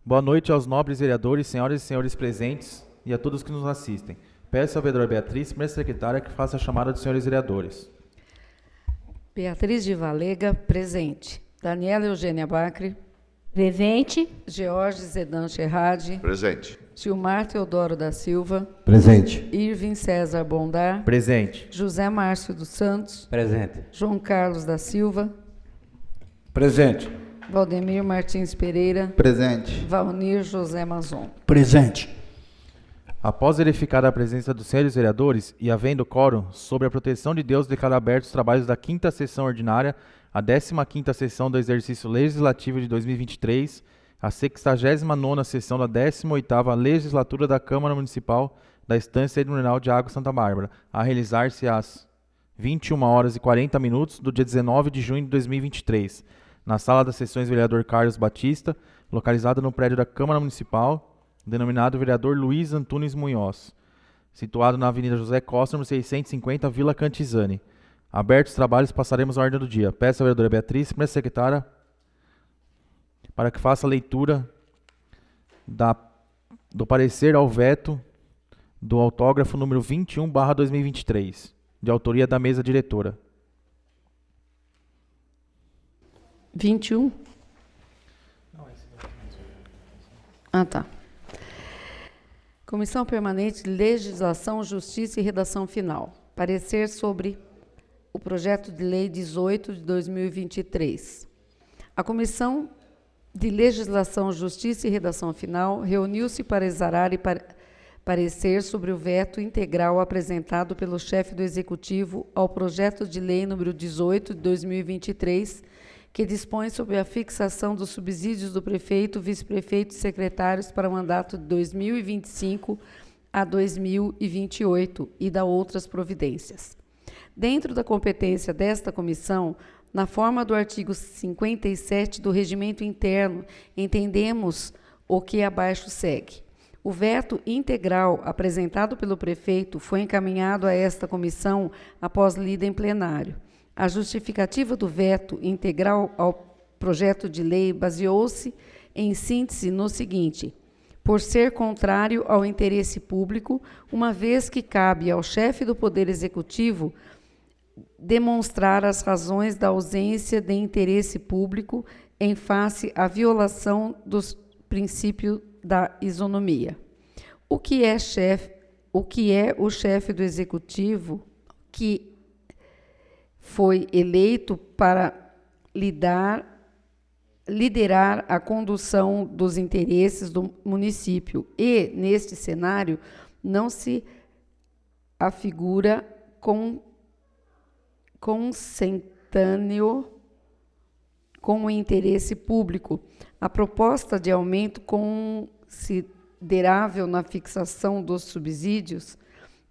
Boa noite aos nobres vereadores, senhoras e senhores presentes e a todos que nos assistem. Peço à vereadora Beatriz, primeira secretária, que faça a chamada dos senhores vereadores. Beatriz de Valega, presente. Daniela Eugênia Bacri. Presente. George Zedan Sherradi. Presente. Gilmar Teodoro da Silva. Presente. Irving César Bondar. Presente. José Márcio dos Santos. Presente. João Carlos da Silva. Presente. Valdemir Martins Pereira. Presente. Valnir José Mazon. Presente. Após verificar a presença dos senhores vereadores e havendo quórum, sobre a proteção de Deus, declaro abertos os trabalhos da 5ª sessão ordinária, a 15ª sessão do exercício legislativo de 2023, a 69ª sessão da 18ª legislatura da Câmara Municipal da Estância Hidromineral de Água Santa Bárbara, a realizar-se às 21h40 do dia 19 de junho de 2023, na Sala das Sessões Vereador Carlos Batista, localizada no prédio da Câmara Municipal, denominado Vereador Luiz Antunes Munhoz, situado na Avenida José Costa, número 650, Vila Cantizani. Abertos os trabalhos, passaremos à ordem do dia. Peço à vereadora Beatriz, primeira secretária, para que faça a leitura do parecer ao veto do autógrafo número 21/2023, de autoria da mesa diretora. 21? Ah, tá. Comissão Permanente de Legislação, Justiça e Redação Final. Parecer sobre o projeto de lei 18 de 2023. A Comissão de Legislação, Justiça e Redação Final reuniu-se para exarar e parecer sobre o veto integral apresentado pelo chefe do Executivo ao projeto de lei número 18 de 2023, que dispõe sobre a fixação dos subsídios do prefeito, vice-prefeito e secretários para o mandato de 2025 a 2028 e da outras providências. Dentro da competência desta comissão, na forma do artigo 57 do Regimento Interno, entendemos o que abaixo segue. O veto integral apresentado pelo prefeito foi encaminhado a esta comissão após lida em plenário. A justificativa do veto integral ao projeto de lei baseou-se, em síntese, no seguinte: por ser contrário ao interesse público, uma vez que cabe ao chefe do Poder Executivo demonstrar as razões da ausência de interesse público em face à violação dos princípios da isonomia. O que é o chefe do Executivo que foi eleito para liderar a condução dos interesses do município e, neste cenário, não se afigura consentâneo com o interesse público. A proposta de aumento considerável na fixação dos subsídios,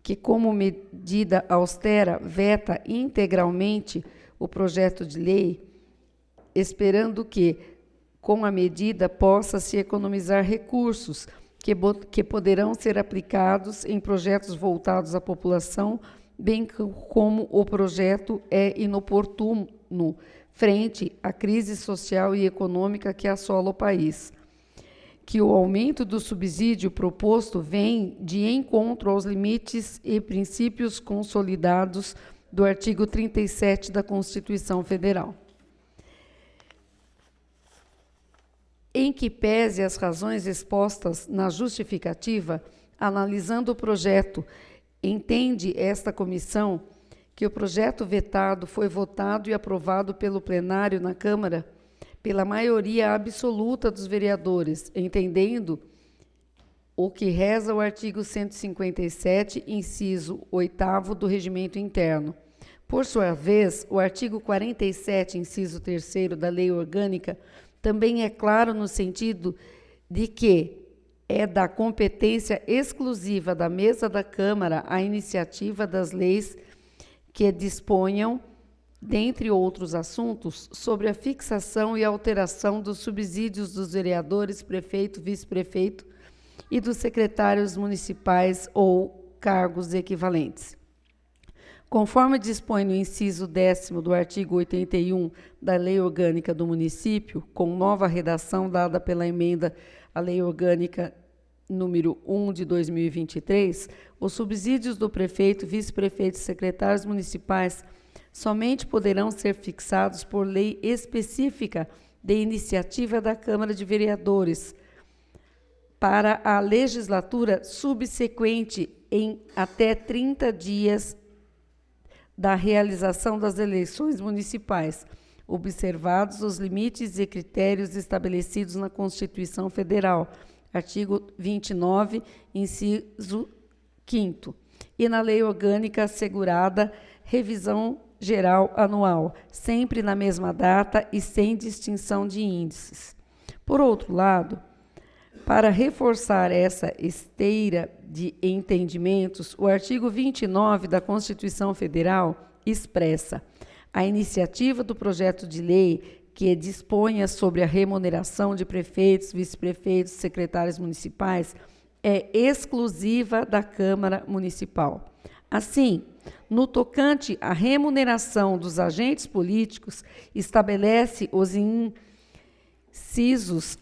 que, como medida austera, veta integralmente o projeto de lei, esperando que, com a medida, possa-se economizar recursos que poderão ser aplicados em projetos voltados à população, bem como o projeto é inoportuno frente à crise social e econômica que assola o país. Que o aumento do subsídio proposto vem de encontro aos limites e princípios consolidados do artigo 37 da Constituição Federal. Em que pese as razões expostas na justificativa, analisando o projeto, entende esta comissão que o projeto vetado foi votado e aprovado pelo plenário na Câmara pela maioria absoluta dos vereadores, entendendo o que reza o artigo 157, inciso 8º do Regimento Interno. Por sua vez, o artigo 47, inciso 3º da Lei Orgânica, também é claro no sentido de que é da competência exclusiva da mesa da Câmara a iniciativa das leis que disponham, dentre outros assuntos, sobre a fixação e alteração dos subsídios dos vereadores, prefeito, vice-prefeito e dos secretários municipais ou cargos equivalentes. Conforme dispõe no inciso 10º do artigo 81 da Lei Orgânica do Município, com nova redação dada pela emenda à Lei Orgânica número 1 de 2023, os subsídios do prefeito, vice-prefeito e secretários municipais somente poderão ser fixados por lei específica de iniciativa da Câmara de Vereadores para a legislatura subsequente em até 30 dias da realização das eleições municipais, observados os limites e critérios estabelecidos na Constituição Federal, artigo 29, inciso 5º, e na Lei Orgânica assegurada revisão geral anual, sempre na mesma data e sem distinção de índices. Por outro lado, para reforçar essa esteira de entendimentos, o artigo 29 da Constituição Federal expressa: a iniciativa do projeto de lei que disponha sobre a remuneração de prefeitos, vice-prefeitos e secretários municipais é exclusiva da Câmara Municipal. Assim, no tocante à remuneração dos agentes políticos, estabelece os incisos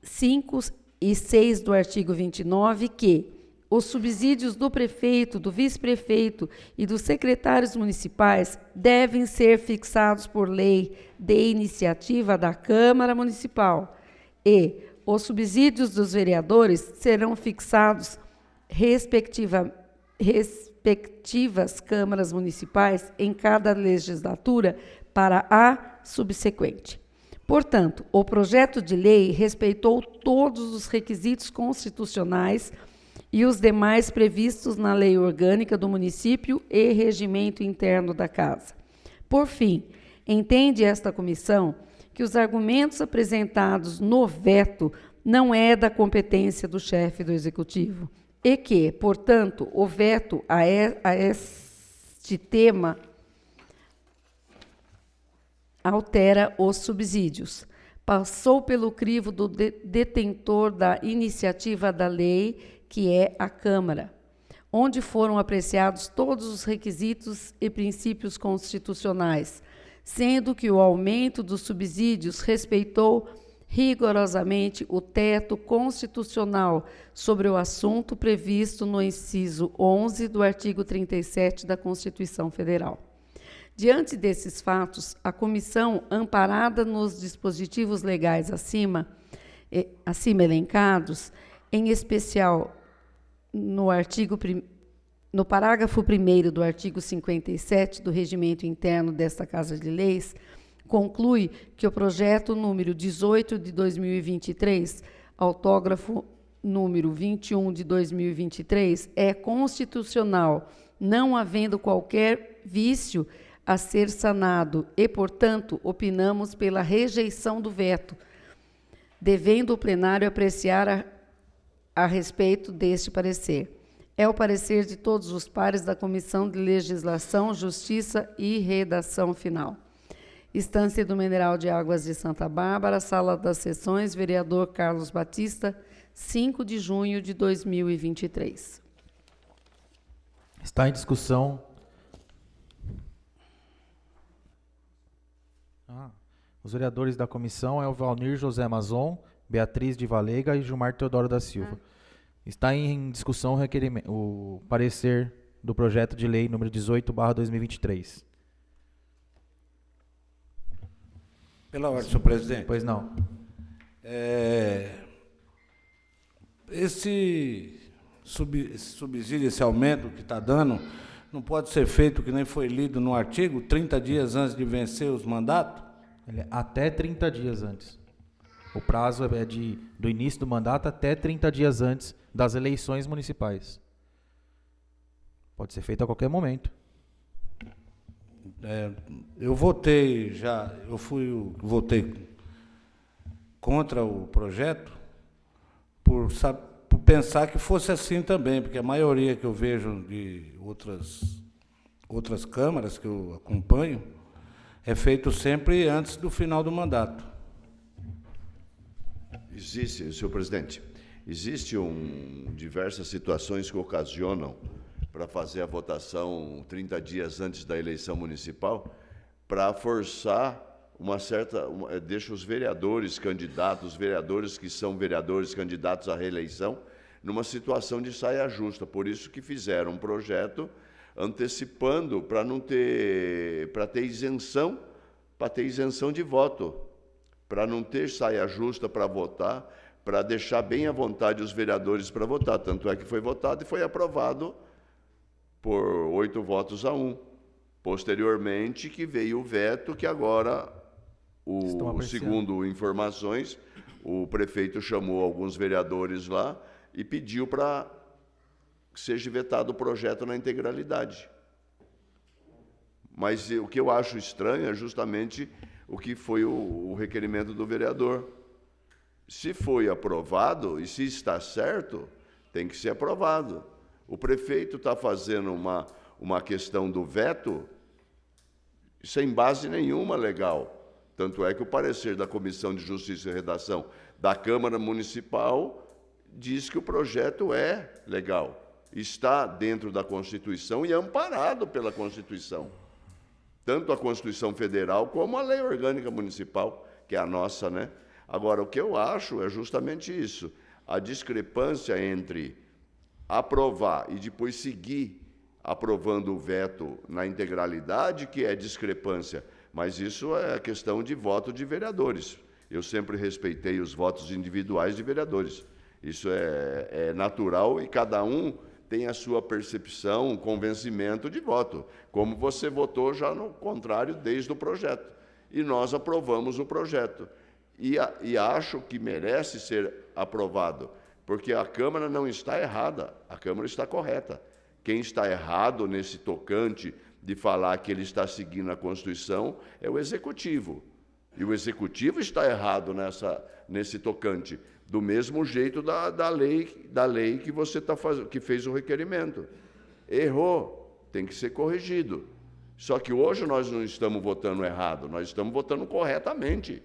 5 e 6 do artigo 29 que os subsídios do prefeito, do vice-prefeito e dos secretários municipais devem ser fixados por lei de iniciativa da Câmara Municipal e os subsídios dos vereadores serão fixados respectivas câmaras municipais em cada legislatura para a subsequente. Portanto, o projeto de lei respeitou todos os requisitos constitucionais e os demais previstos na Lei Orgânica do Município e Regimento Interno da Casa. Por fim, entende esta comissão que os argumentos apresentados no veto não é da competência do chefe do Executivo e que, portanto, o veto a este tema altera os subsídios. Passou pelo crivo do detentor da iniciativa da lei, que é a Câmara, onde foram apreciados todos os requisitos e princípios constitucionais, sendo que o aumento dos subsídios respeitou rigorosamente o teto constitucional sobre o assunto previsto no inciso 11 do artigo 37 da Constituição Federal. Diante desses fatos, a comissão, amparada nos dispositivos legais acima elencados, em especial no parágrafo 1º do artigo 57 do Regimento Interno desta Casa de Leis, conclui que o projeto número 18 de 2023, autógrafo número 21 de 2023, é constitucional, não havendo qualquer vício a ser sanado e, portanto, opinamos pela rejeição do veto, devendo o plenário apreciar a respeito deste parecer. É o parecer de todos os pares da Comissão de Legislação, Justiça e Redação Final. Estância do Mineral de Águas de Santa Bárbara, Sala das Sessões, vereador Carlos Batista, 5 de junho de 2023. Está em discussão. Os vereadores da comissão é o Valnir José Mazon, Beatriz de Valega e Gilmar Teodoro da Silva. Está em discussão o parecer do projeto de lei número 18/2023. Pela ordem, senhor presidente. Pois não. Esse subsídio, esse aumento que está dando, não pode ser feito, que nem foi lido no artigo, 30 dias antes de vencer os mandatos? Até 30 dias antes. O prazo é do início do mandato até 30 dias antes das eleições municipais. Pode ser feito a qualquer momento. Eu votei contra o projeto por pensar que fosse assim também, porque a maioria que eu vejo de outras câmaras que eu acompanho é feito sempre antes do final do mandato. Existe, senhor presidente, diversas situações que ocasionam para fazer a votação 30 dias antes da eleição municipal, para forçar deixa os vereadores candidatos, os vereadores que são vereadores candidatos à reeleição, numa situação de saia justa. Por isso que fizeram um projeto antecipando para ter isenção de voto, para não ter saia justa para votar, para deixar bem à vontade os vereadores para votar. Tanto é que foi votado e foi aprovado por 8 votos a 1. Posteriormente, que veio o veto, que agora, segundo informações, o prefeito chamou alguns vereadores lá e pediu para que seja vetado o projeto na integralidade. Mas o que eu acho estranho é justamente o que foi o requerimento do vereador. Se foi aprovado, e se está certo, tem que ser aprovado. O prefeito está fazendo uma questão do veto sem base nenhuma legal. Tanto é que o parecer da Comissão de Justiça e Redação da Câmara Municipal diz que o projeto é legal, está dentro da Constituição e amparado pela Constituição. Tanto a Constituição Federal como a Lei Orgânica Municipal, que é a nossa, né? Agora, o que eu acho é justamente isso, a discrepância entre aprovar e depois seguir aprovando o veto na integralidade, que é discrepância, mas isso é questão de voto de vereadores. Eu sempre respeitei os votos individuais de vereadores. Isso é natural e cada um tem a sua percepção, convencimento de voto, como você votou já no contrário desde o projeto. E nós aprovamos o projeto. E acho que merece ser aprovado, porque a Câmara não está errada, a Câmara está correta. Quem está errado nesse tocante de falar que ele está seguindo a Constituição é o Executivo. E o Executivo está errado nesse tocante, do mesmo jeito da lei que você que fez o requerimento. Errou, tem que ser corrigido. Só que hoje nós não estamos votando errado, nós estamos votando corretamente.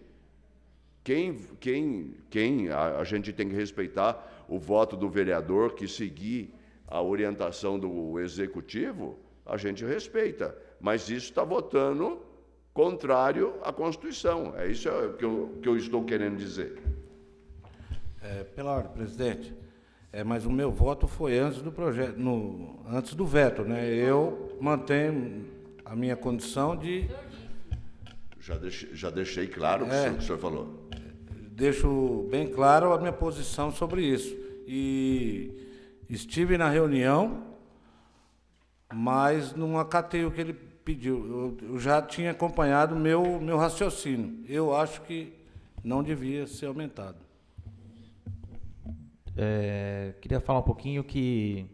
A gente tem que respeitar o voto do vereador que seguir a orientação do Executivo, a gente respeita, mas isso está votando contrário à Constituição. É isso que eu estou querendo dizer. Pela ordem, presidente, mas o meu voto foi antes do projeto, antes do veto, né? Eu mantenho a minha condição de... Já deixei claro o que o senhor falou. Deixo bem claro a minha posição sobre isso. E estive na reunião, mas não acatei o que ele pediu. Eu já tinha acompanhado meu raciocínio. Eu acho que não devia ser aumentado. Queria falar um pouquinho que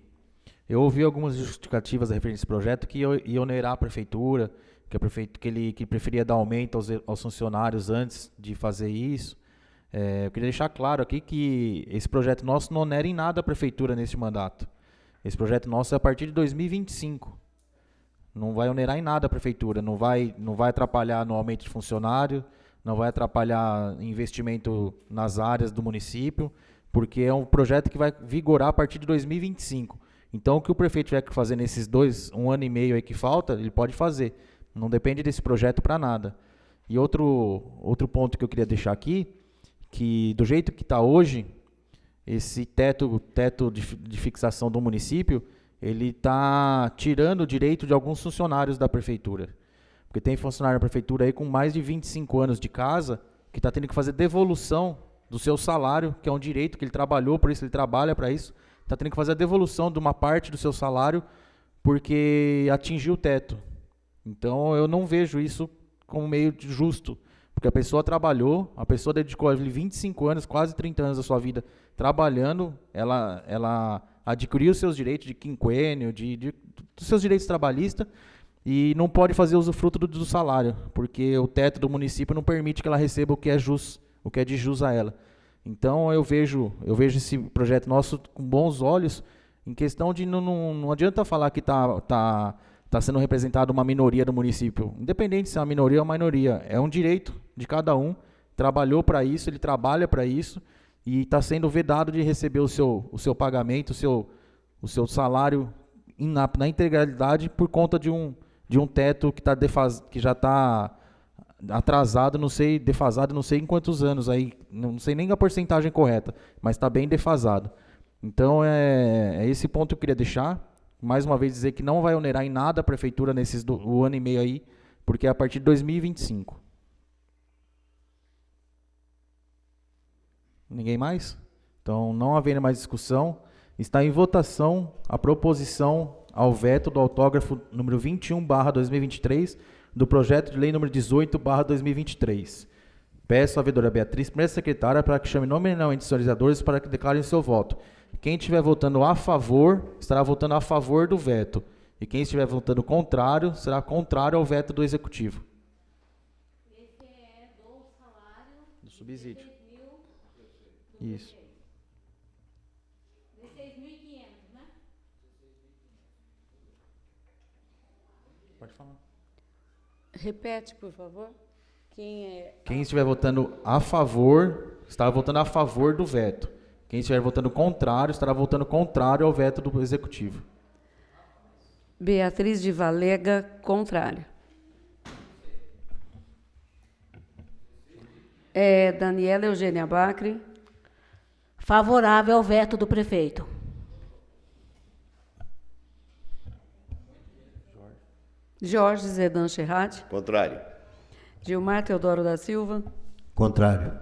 eu ouvi algumas justificativas a referência a esse projeto que ia onerar a prefeitura, que preferia dar aumento aos funcionários antes de fazer isso. Eu queria deixar claro aqui que esse projeto nosso não onera em nada a prefeitura neste mandato. Esse projeto nosso é a partir de 2025. Não vai onerar em nada a prefeitura, não vai atrapalhar no aumento de funcionário, não vai atrapalhar investimento nas áreas do município, porque é um projeto que vai vigorar a partir de 2025. Então, o que o prefeito tiver que fazer nesses 1 ano e meio aí que falta, ele pode fazer. Não depende desse projeto para nada. E outro ponto que eu queria deixar aqui, que do jeito que está hoje, esse teto de fixação do município, ele está tirando o direito de alguns funcionários da prefeitura. Porque tem funcionário da prefeitura aí com mais de 25 anos de casa, que está tendo que fazer devolução do seu salário, que é um direito que ele trabalhou, por isso ele trabalha para isso, está tendo que fazer a devolução de uma parte do seu salário, porque atingiu o teto. Então, eu não vejo isso como meio justo, porque a pessoa trabalhou, a pessoa dedicou 25 anos, quase 30 anos da sua vida trabalhando, ela adquiriu os seus direitos de quinquênio, dos seus direitos trabalhistas, e não pode fazer usufruto do salário, porque o teto do município não permite que ela receba o que é de jus a ela. Então, eu vejo esse projeto nosso com bons olhos, em questão de não adianta falar que está sendo representada uma minoria do município. Independente se é uma minoria ou uma maioria, é um direito de cada um, trabalhou para isso, ele trabalha para isso, e está sendo vedado de receber o seu pagamento, o seu salário na integralidade por conta de um teto que já está atrasado, defasado, não sei em quantos anos, aí, não sei nem a porcentagem correta, mas está bem defasado. Então, é esse ponto que eu queria deixar. Mais uma vez, dizer que não vai onerar em nada a prefeitura o ano e meio aí, porque é a partir de 2025. Ninguém mais? Então, não havendo mais discussão, está em votação a proposição ao veto do autógrafo número 21/2023 do projeto de lei número 18/2023. Peço à vereadora Beatriz, primeira secretária, para que chame nominalmente os senhorizadores para que declarem seu voto. Quem estiver votando a favor, estará votando a favor do veto. E quem estiver votando contrário, será contrário ao veto do Executivo. Esse é do salário Do subsídio. de Isso. 16.500, né? Pode falar. Repete, por favor. Quem estiver votando a favor, estará votando a favor do veto. Quem estiver votando contrário, estará votando contrário ao veto do Executivo. Beatriz de Valega, contrário. Daniela Eugênia Bacri. Favorável ao veto do prefeito. Jorge Zedan Scherrad. Contrário. Gilmar Teodoro da Silva. Contrário.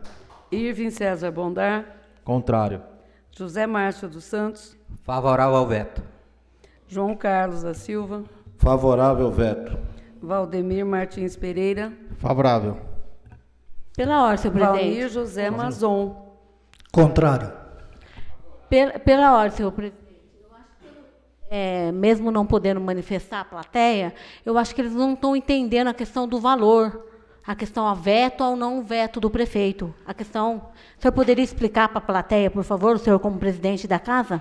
Irving César Bondar. Contrário. José Márcio dos Santos. Favorável ao veto. João Carlos da Silva. Favorável ao veto. Valdemir Martins Pereira. Favorável. Pela ordem, senhor presidente. Valmir José Mazon. Contrário. Pela ordem, senhor presidente. Eu acho que, mesmo não podendo manifestar a plateia, eu acho que eles não estão entendendo a questão do valor, a questão a veto ou não veto do prefeito. A questão... O senhor poderia explicar para a plateia, por favor, o senhor como presidente da casa?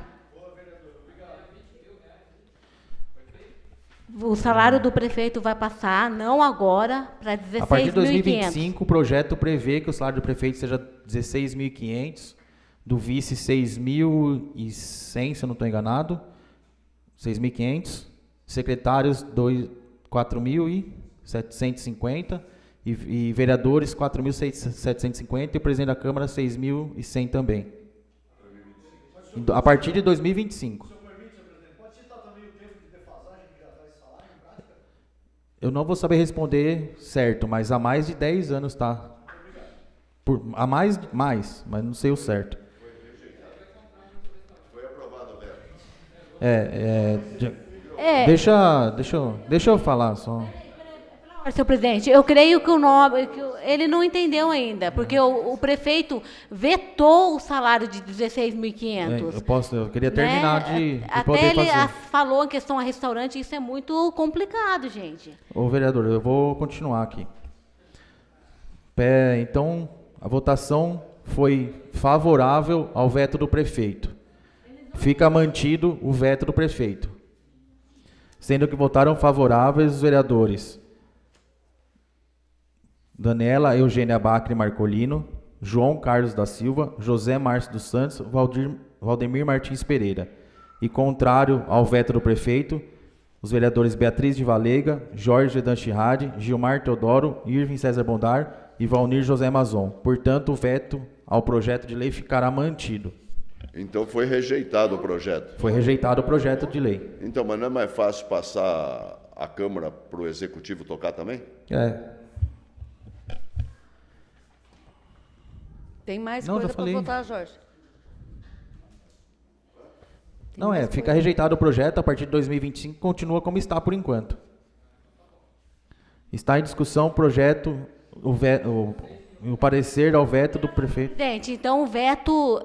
O salário do prefeito vai passar, não agora, para 16.500. A partir de 2025, o projeto prevê que o salário do prefeito seja 16.500, do vice 6.100, se eu não estou enganado, 6.500, secretários 4.750 e vereadores 4.750 e o presidente da Câmara 6.100 também. A partir de 2025. Eu não vou saber responder certo, mas há mais de 10 anos, tá? Há mais, mas não sei o certo. Foi aprovado o veto. Deixa eu falar só. Senhor presidente, eu creio que ele não entendeu ainda, porque o prefeito vetou o salário de 16.500. Eu queria terminar de Até poder ele fazer. falou em questão a restaurante, isso é muito complicado, gente. Ô, vereador, eu vou continuar aqui. Então, a votação foi favorável ao veto do prefeito. Fica mantido o veto do prefeito. Sendo que votaram favoráveis os vereadores Daniela Eugênia Bacri Marcolino, João Carlos da Silva, José Márcio dos Santos, Valdemir Martins Pereira. E contrário ao veto do prefeito, os vereadores Beatriz de Valega, Jorge Zedan Scherrad, Gilmar Teodoro, Irving César Bondar e Valnir José Mazon. Portanto, o veto ao projeto de lei ficará mantido. Então foi rejeitado o projeto. Foi rejeitado o projeto de lei. Então, mas não é mais fácil passar a Câmara para o Executivo tocar também? Tem mais Não, já coisa para falei. votar, Jorge? Fica rejeitado o projeto, a partir de 2025 continua como está por enquanto. Está em discussão o projeto, o parecer ao veto do prefeito. Presidente, então o veto...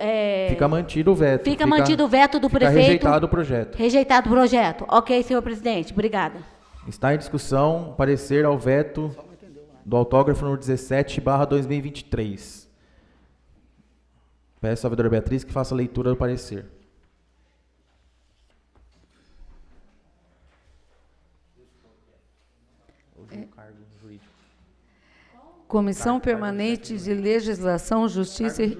Fica mantido o veto. Fica mantido o veto do prefeito. Rejeitado o projeto. Rejeitado o projeto. Ok, senhor presidente, obrigada. Está em discussão o parecer ao veto do autógrafo número 17/2023. Peço à vereadora Beatriz que faça a leitura do parecer. Comissão Permanente de Legislação, Justiça e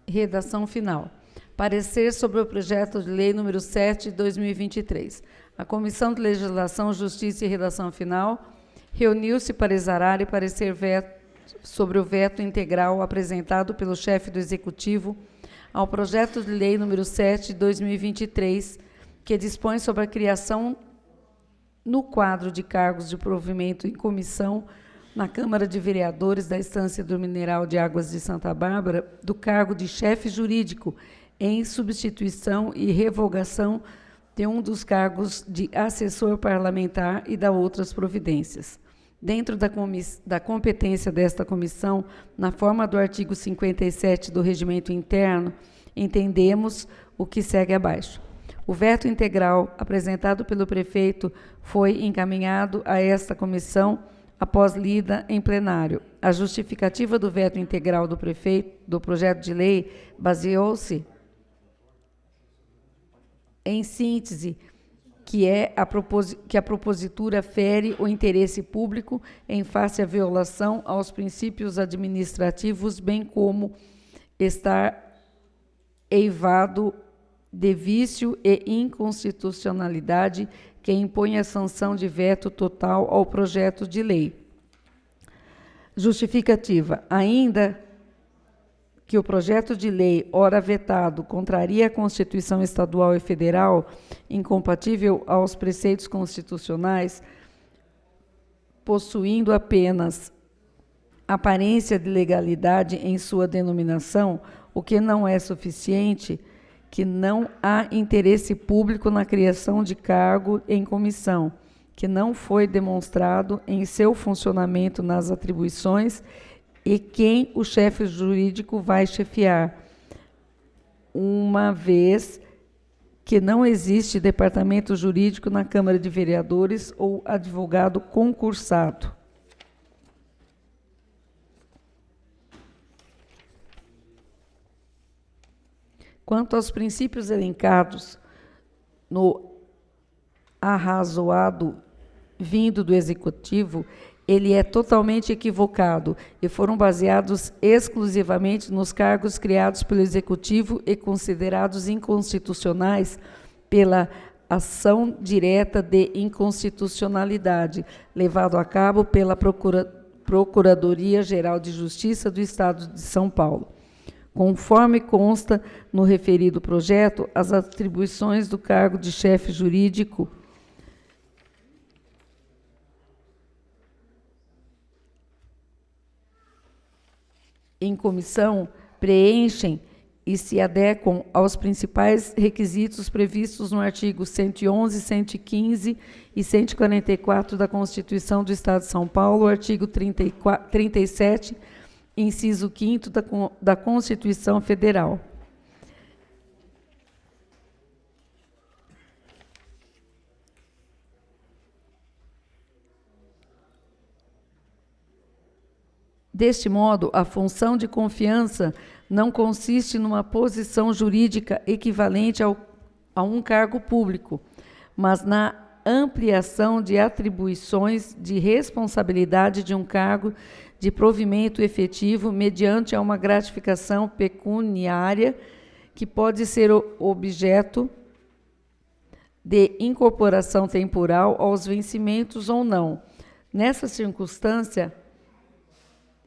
Redação Final. Parecer sobre o projeto de lei número 7 de 2023. A Comissão de Legislação, Justiça e Redação Final reuniu-se para exarar e parecer sobre o veto integral apresentado pelo chefe do Executivo ao projeto de lei número 7 de 2023, que dispõe sobre a criação no quadro de cargos de provimento em comissão na Câmara de Vereadores da Estância do Mineral de Águas de Santa Bárbara, do cargo de chefe jurídico, em substituição e revogação de um dos cargos de assessor parlamentar e da outras providências. Dentro da competência desta comissão, na forma do artigo 57 do Regimento Interno, entendemos o que segue abaixo. O veto integral apresentado pelo prefeito foi encaminhado a esta comissão após lida em plenário. A justificativa do veto integral do prefeito do projeto de lei baseou-se em síntese, que a propositura fere o interesse público em face à violação aos princípios administrativos, bem como estar eivado de vício e inconstitucionalidade que impõe a sanção de veto total ao projeto de lei. Justificativa. Ainda que o projeto de lei, ora vetado, contraria a Constituição Estadual e Federal, incompatível aos preceitos constitucionais, possuindo apenas aparência de legalidade em sua denominação, o que não é suficiente, que não há interesse público na criação de cargo em comissão, que não foi demonstrado em seu funcionamento nas atribuições e quem o chefe jurídico vai chefiar, uma vez que não existe departamento jurídico na Câmara de Vereadores ou advogado concursado. Quanto aos princípios elencados no arrazoado vindo do Executivo, ele é totalmente equivocado e foram baseados exclusivamente nos cargos criados pelo Executivo e considerados inconstitucionais pela ação direta de inconstitucionalidade, levado a cabo pela Procuradoria-Geral de Justiça do Estado de São Paulo. Conforme consta no referido projeto, as atribuições do cargo de chefe jurídico em comissão preenchem e se adequam aos principais requisitos previstos no artigo 111, 115 e 144 da Constituição do Estado de São Paulo, artigo 37, inciso 5º da Constituição Federal. Deste modo, a função de confiança não consiste numa posição jurídica equivalente a um cargo público, mas na ampliação de atribuições de responsabilidade de um cargo de provimento efetivo mediante uma gratificação pecuniária que pode ser objeto de incorporação temporal aos vencimentos ou não.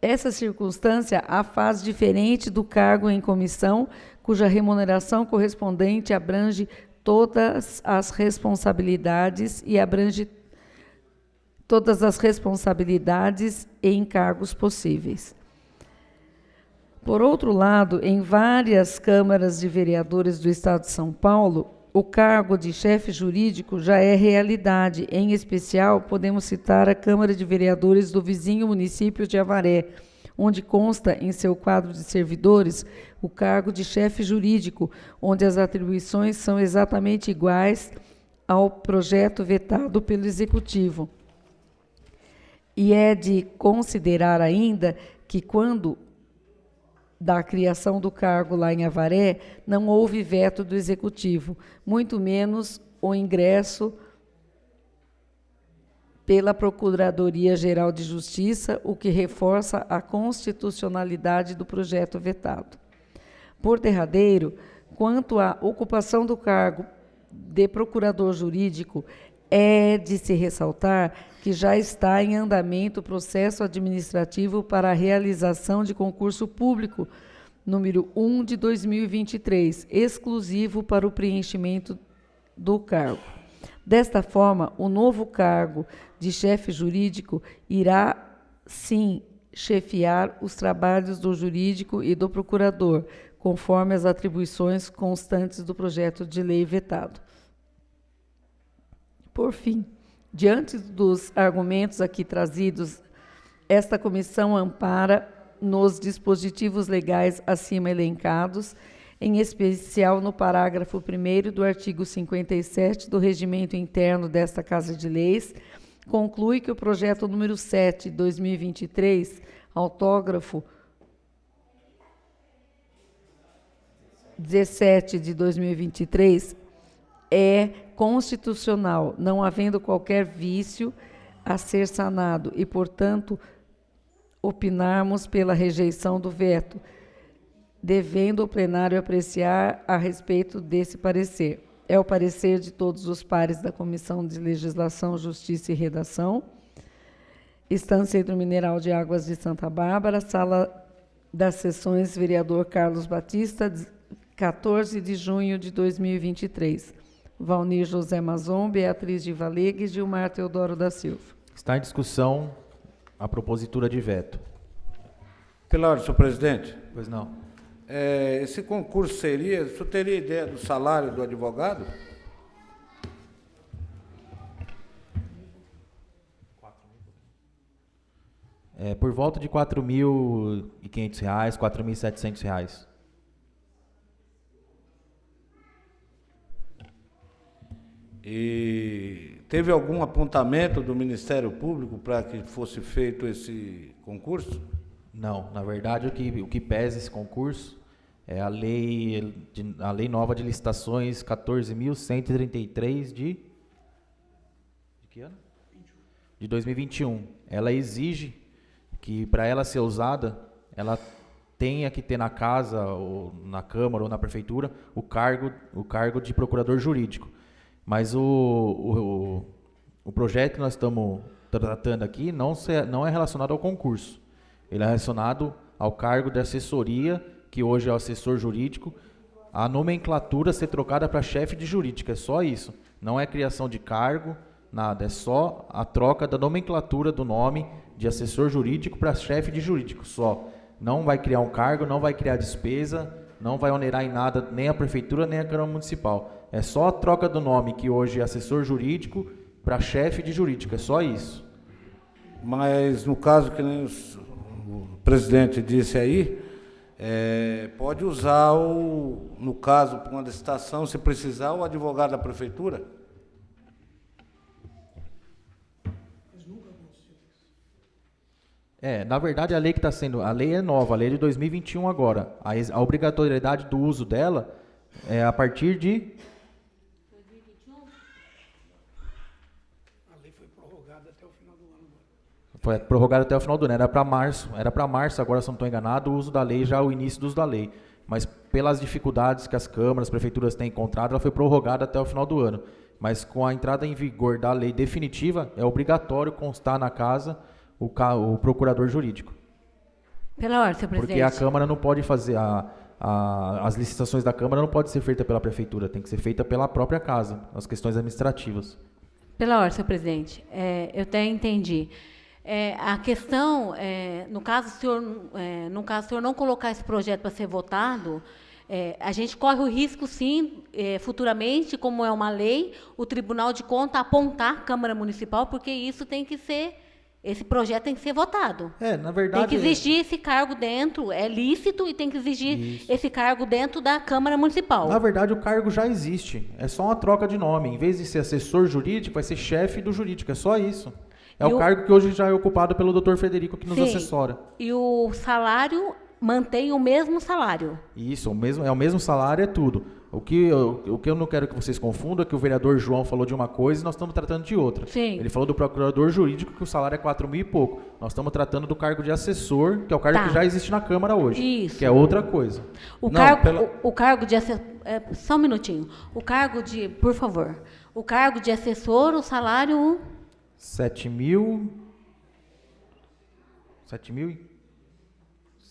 Essa circunstância a faz diferente do cargo em comissão, cuja remuneração correspondente abrange todas as responsabilidades e abrange todas as responsabilidades e encargos possíveis. Por outro lado, em várias câmaras de vereadores do Estado de São Paulo, o cargo de chefe jurídico já é realidade. Em especial, podemos citar a Câmara de Vereadores do vizinho município de Avaré, onde consta em seu quadro de servidores o cargo de chefe jurídico, onde as atribuições são exatamente iguais ao projeto vetado pelo Executivo. E é de considerar ainda que, quando da criação do cargo lá em Avaré, não houve veto do Executivo, muito menos o ingresso pela Procuradoria-Geral de Justiça, o que reforça a constitucionalidade do projeto vetado. Por derradeiro, Quanto à ocupação do cargo de procurador jurídico, é de se ressaltar que já está em andamento o processo administrativo para a realização de concurso público número 1 de 2023, exclusivo para o preenchimento do cargo. Desta forma, o novo cargo de chefe jurídico irá, sim, chefiar os trabalhos do jurídico e do procurador, conforme as atribuições constantes do projeto de lei vetado. Por fim, diante dos argumentos aqui trazidos, esta comissão ampara nos dispositivos legais acima elencados, em especial no parágrafo 1º do artigo 57 do Regimento Interno desta Casa de Leis, conclui que o projeto número 7, 2023, autógrafo 17 de 2023, é constitucional, não havendo qualquer vício a ser sanado e, portanto, opinarmos pela rejeição do veto, devendo o plenário apreciar a respeito desse parecer. É o parecer de todos os pares da Comissão de Legislação, Justiça e Redação, Estância Hidromineral de Águas de Santa Bárbara, Sala das Sessões, vereador Carlos Batista, 14 de junho de 2023. Valnir José Mazon, Beatriz de Valeg e Gilmar Teodoro da Silva. Está em discussão a propositura de veto. Pela ordem, senhor presidente. Pois não. Esse concurso seria... O senhor teria ideia do salário do advogado? Por volta de R$ 4.500, R$ 4.700. E teve algum apontamento do Ministério Público para que fosse feito esse concurso? Não, na verdade o que pesa esse concurso é a lei nova de licitações 14.133 de que ano? De 2021. Ela exige que para ela ser usada, ela tenha que ter na casa, ou na Câmara ou na Prefeitura, o cargo de procurador jurídico. Mas o projeto que nós estamos tratando aqui não é relacionado ao concurso. Ele é relacionado ao cargo de assessoria, que hoje é o assessor jurídico, a nomenclatura ser trocada para chefe de jurídica, é só isso. Não é criação de cargo, nada, é só a troca da nomenclatura do nome de assessor jurídico para chefe de jurídico, só. Não vai criar um cargo, não vai criar despesa, não vai onerar em nada nem a Prefeitura nem a Câmara Municipal. É só a troca do nome, que hoje é assessor jurídico, para chefe de jurídica, é só isso. Mas no caso que nem o presidente disse aí, pode usar, no caso, para uma licitação, se precisar, o advogado da Prefeitura? Na verdade, a lei que está sendo... A lei é nova, a lei é de 2021 agora. A obrigatoriedade do uso dela é a partir de... 2021? A lei foi prorrogada até o final do ano. Foi prorrogada até o final do ano. Era para março, agora, se não estou enganado, o uso da lei, já o início do uso da lei. Mas pelas dificuldades que as câmaras, as prefeituras têm encontrado, ela foi prorrogada até o final do ano. Mas com a entrada em vigor da lei definitiva, é obrigatório constar na casa o procurador jurídico. Pela ordem, senhor presidente. Porque a Câmara não pode fazer, as licitações da Câmara não podem ser feitas pela Prefeitura, tem que ser feita pela própria casa, as questões administrativas. Pela ordem, senhor presidente. Eu até entendi. A questão, no caso o senhor não colocar esse projeto para ser votado, a gente corre o risco, sim, futuramente, como é uma lei, o Tribunal de Contas apontar a Câmara Municipal, porque isso tem que ser... Esse projeto tem que ser votado. Na verdade... Tem que exigir esse cargo dentro, é lícito, e tem que exigir esse cargo dentro da Câmara Municipal. Na verdade, o cargo já existe. É só uma troca de nome. Em vez de ser assessor jurídico, vai ser chefe do jurídico. É só isso. É o cargo que hoje já é ocupado pelo Dr. Frederico, que nos assessora. E o salário mantém o mesmo salário. Isso, é o mesmo salário, é tudo. O que eu não quero que vocês confundam é que o vereador João falou de uma coisa e nós estamos tratando de outra. Sim. Ele falou do procurador jurídico que o salário é 4 mil e pouco. Nós estamos tratando do cargo de assessor, que é o cargo que já existe na Câmara hoje. Isso. Que é outra coisa. O cargo de assessor... só um minutinho. O cargo de... Por favor. O cargo de assessor, o salário... 7 mil...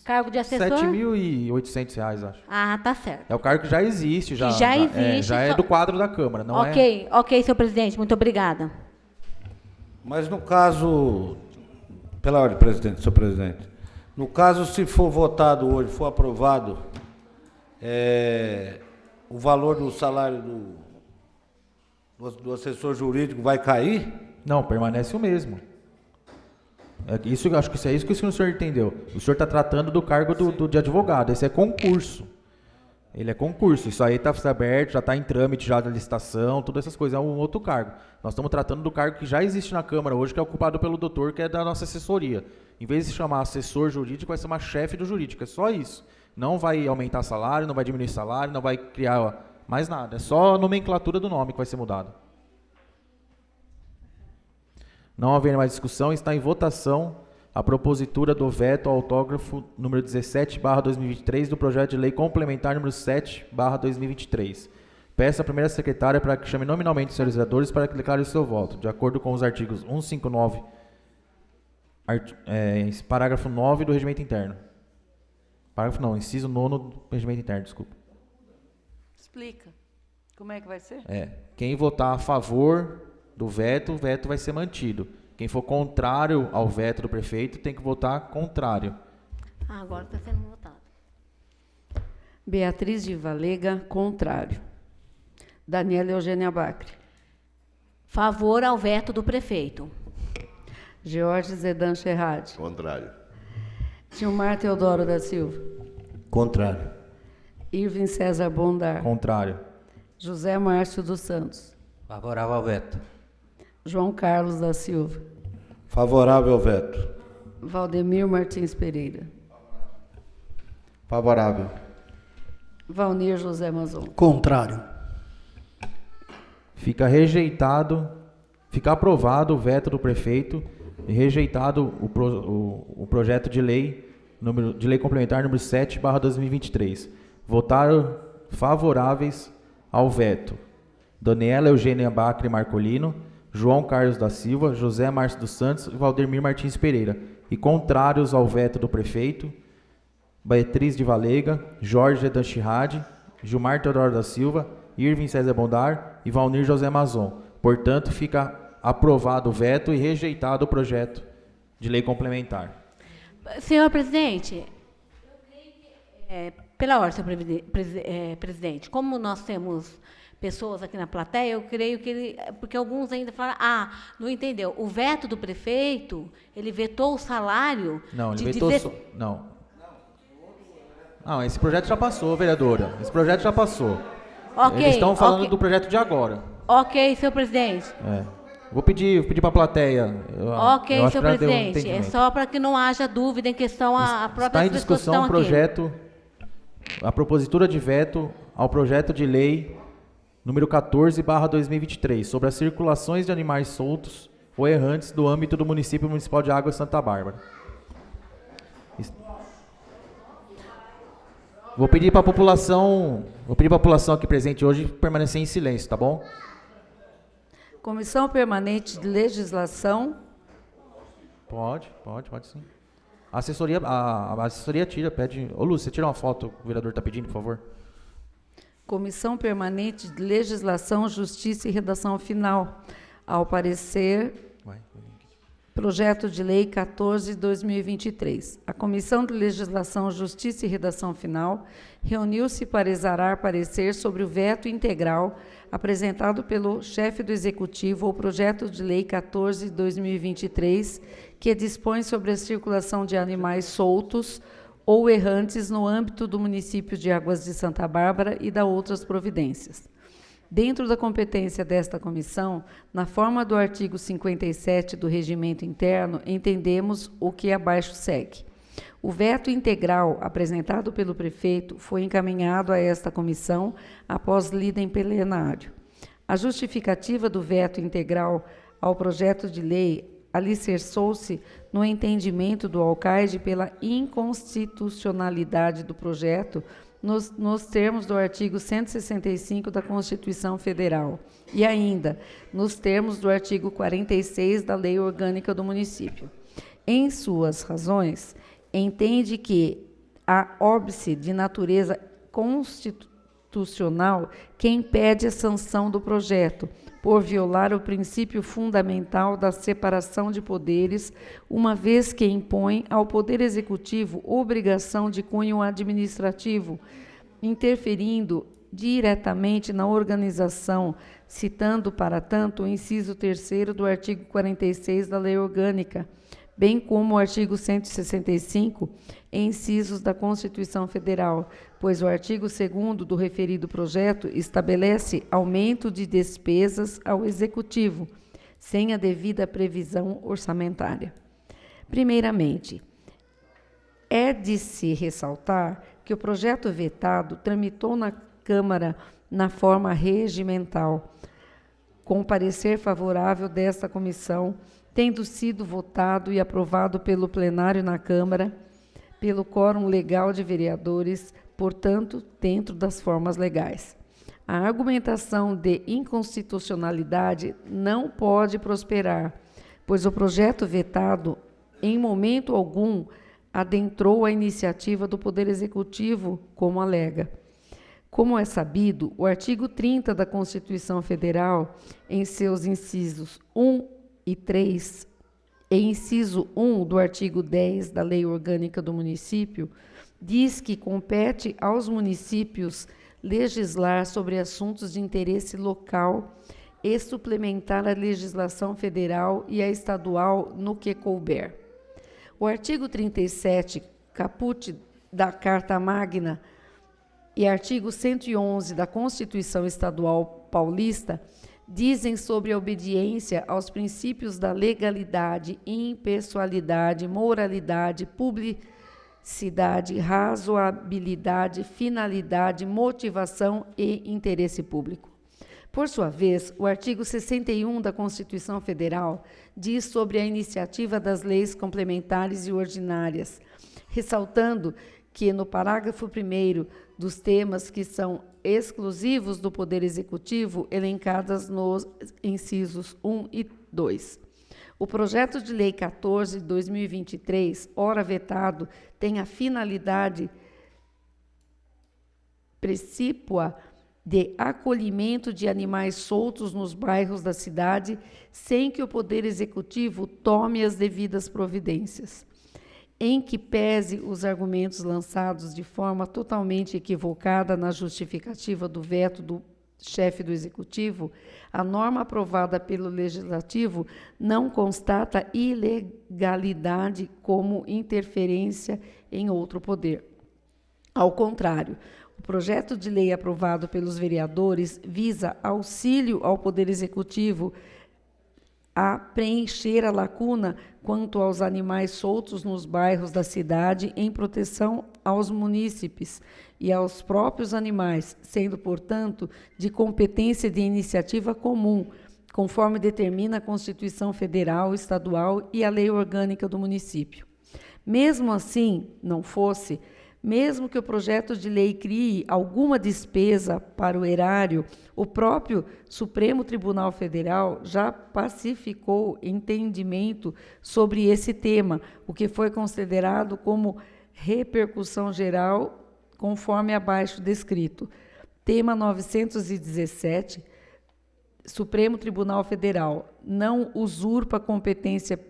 Cargo de assessor? R$7.800, acho. Ah, tá certo. É o cargo que já existe. Já existe. É do quadro da Câmara, não é? Ok, senhor presidente, muito obrigada. Mas no caso, pela ordem, presidente, senhor presidente, no caso, se for votado hoje, for aprovado, o valor do salário do assessor jurídico vai cair? Não, permanece o mesmo. Acho que é isso que o senhor entendeu. O senhor está tratando do cargo de advogado. Esse é concurso. Ele é concurso. Isso aí está aberto, já está em trâmite já da licitação, todas essas coisas. É um outro cargo. Nós estamos tratando do cargo que já existe na Câmara hoje, que é ocupado pelo doutor, que é da nossa assessoria. Em vez de se chamar assessor jurídico, vai ser uma chefe do jurídico. É só isso. Não vai aumentar salário, não vai diminuir salário, não vai criar mais nada. É só a nomenclatura do nome que vai ser mudada. Não havendo mais discussão, está em votação a propositura do veto ao autógrafo número 17/2023 do projeto de lei complementar número 7/2023. Peço à primeira secretária para que chame nominalmente os senhores vereadores para que declare o seu voto, de acordo com os artigos 159, parágrafo 9 do Regimento Interno. Parágrafo não, inciso 9 do Regimento Interno, desculpa. Explica. Como é que vai ser? Quem votar a favor do veto, o veto vai ser mantido. Quem for contrário ao veto do prefeito tem que votar contrário. Agora está sendo votado. Beatriz de Valega, contrário. Daniela Eugênia Bacri. Favor ao veto do prefeito. George Zedan Sherrad. Contrário. Gilmar Teodoro da Silva. Contrário. Irving César Bondar. Contrário. José Márcio dos Santos. Favorável ao veto. João Carlos da Silva. Favorável ao veto. Valdemir Martins Pereira. Favorável. Valnir José Mazon. Contrário. Fica aprovado o veto do prefeito e rejeitado o projeto de lei complementar número 7/2023. Votaram favoráveis ao veto Daniela Eugênia Bacri Marcolino, João Carlos da Silva, José Márcio dos Santos e Valdemir Martins Pereira. E contrários ao veto do prefeito, Beatriz de Valega, Jorge Edan Chirrad, Gilmar Teodoro da Silva, Irving César Bondar e Valnir José Mazon. Portanto, fica aprovado o veto e rejeitado o projeto de lei complementar. Senhor presidente, pela ordem, senhor presidente, como nós temos pessoas aqui na plateia, eu creio que porque alguns ainda falam, não entendeu. O veto do prefeito, ele vetou o salário. Não, ele vetou Não, esse projeto já passou, vereadora. Esse projeto já passou. Ok. Eles estão falando do projeto de agora. Ok, senhor presidente. Vou pedir para a plateia. Ok, senhor presidente. É só para que não haja dúvida em questão a própria Está em discussão o projeto, a propositura de veto ao projeto de lei número 14/2023, sobre as circulações de animais soltos ou errantes do âmbito do município municipal de Águas Santa Bárbara. Vou pedir para a população aqui presente hoje permanecer em silêncio, tá bom? Comissão Permanente de Legislação. Pode sim. A assessoria tira, pede. Ô, Lúcia, tira uma foto, o vereador está pedindo, por favor. Comissão Permanente de Legislação, Justiça e Redação Final. Ao parecer, projeto de lei 14/2023. A Comissão de Legislação, Justiça e Redação Final reuniu-se para exarar parecer sobre o veto integral apresentado pelo chefe do Executivo ao projeto de lei 14/2023, que dispõe sobre a circulação de animais soltos ou errantes no âmbito do município de Águas de Santa Bárbara e da outras providências. Dentro da competência desta comissão, na forma do artigo 57 do Regimento Interno, entendemos o que abaixo segue. O veto integral apresentado pelo prefeito foi encaminhado a esta comissão após lida em plenário. A justificativa do veto integral ao projeto de lei alicerçou-se no entendimento do alcaide pela inconstitucionalidade do projeto nos termos do artigo 165 da Constituição Federal e ainda nos termos do artigo 46 da Lei Orgânica do Município. Em suas razões, entende que há óbice de natureza constitucional que impede a sanção do projeto, por violar o princípio fundamental da separação de poderes, uma vez que impõe ao Poder Executivo obrigação de cunho administrativo, interferindo diretamente na organização, citando, para tanto, o inciso 3º do artigo 46 da Lei Orgânica, bem como o artigo 165, incisos da Constituição Federal, pois o artigo 2º do referido projeto estabelece aumento de despesas ao Executivo, sem a devida previsão orçamentária. Primeiramente, é de se ressaltar que o projeto vetado tramitou na Câmara na forma regimental, com parecer favorável desta comissão, tendo sido votado e aprovado pelo plenário na Câmara, pelo quórum legal de vereadores, portanto, dentro das formas legais. A argumentação de inconstitucionalidade não pode prosperar, pois o projeto vetado, em momento algum, adentrou a iniciativa do Poder Executivo, como alega. Como é sabido, o artigo 30 da Constituição Federal, em seus incisos 1 e 3, e inciso 1 do artigo 10 da Lei Orgânica do Município, diz que compete aos municípios legislar sobre assuntos de interesse local e suplementar a legislação federal e a estadual no que couber. O artigo 37, caput da Carta Magna, e artigo 111 da Constituição Estadual Paulista dizem sobre a obediência aos princípios da legalidade, impessoalidade, moralidade, publicidade, razoabilidade, finalidade, motivação e interesse público. Por sua vez, o artigo 61 da Constituição Federal diz sobre a iniciativa das leis complementares e ordinárias, ressaltando que, no parágrafo 1º, dos temas que são exclusivos do Poder Executivo, elencadas nos incisos 1 e 2. O projeto de lei 14 de 2023, ora vetado, tem a finalidade precípua de acolhimento de animais soltos nos bairros da cidade, sem que o Poder Executivo tome as devidas providências. Em que pese os argumentos lançados de forma totalmente equivocada na justificativa do veto do chefe do Executivo, a norma aprovada pelo Legislativo não constata ilegalidade como interferência em outro poder. Ao contrário, o projeto de lei aprovado pelos vereadores visa auxílio ao Poder Executivo a preencher a lacuna quanto aos animais soltos nos bairros da cidade em proteção aos munícipes e aos próprios animais, sendo, portanto, de competência de iniciativa comum, conforme determina a Constituição Federal, Estadual e a Lei Orgânica do Município. Mesmo assim, não fosse, mesmo que o projeto de lei crie alguma despesa para o erário, o próprio Supremo Tribunal Federal já pacificou entendimento sobre esse tema, o que foi considerado como repercussão geral, conforme abaixo descrito. Tema 917, Supremo Tribunal Federal não usurpa competência